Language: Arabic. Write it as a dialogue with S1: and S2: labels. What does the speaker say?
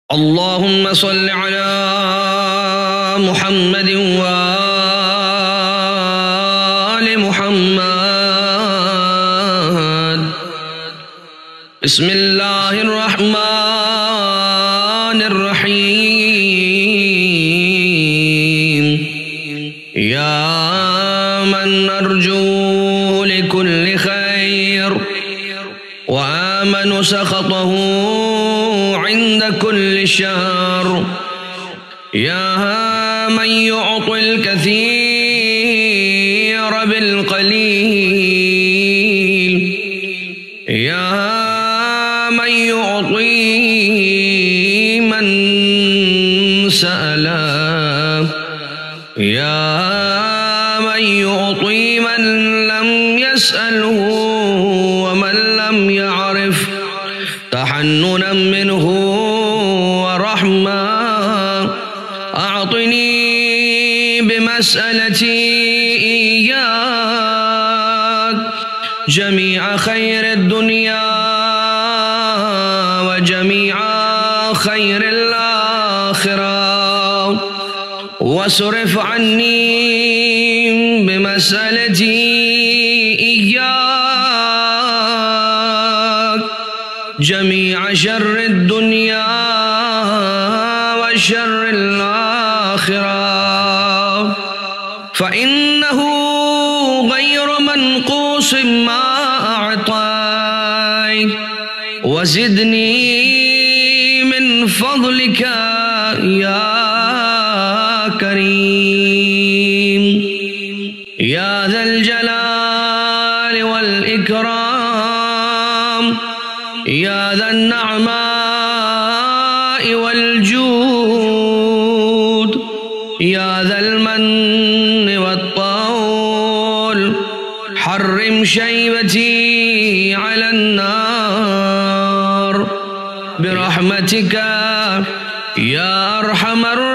S1: اللهم صل على محمد وآل محمد. بسم الله الرحمن الرحيم. يا من نرجو لكل خير وآمن سخطه عند كل شر. يا من يعطي الكثير بالقليل. يا من يعطي من سأله. يا من يعطي من لم يسأله ومن لم يعرف تحننا منه ورحمة. أعطني بمسألتي إياك جميع خير الدنيا وجميع خير الآخرة، واصرف عني بمسألتي إياك جميع شر الدنيا وشر الآخرة، فإنه غير منقوص ما أعطيت. وزدني من فضلك يا كريم يا ذا الجلال والإكرام، يا ذا النعماء والجود، يا ذا المن والطول. حرم شيبتي على النار برحمتك يا أرحم الراحمين.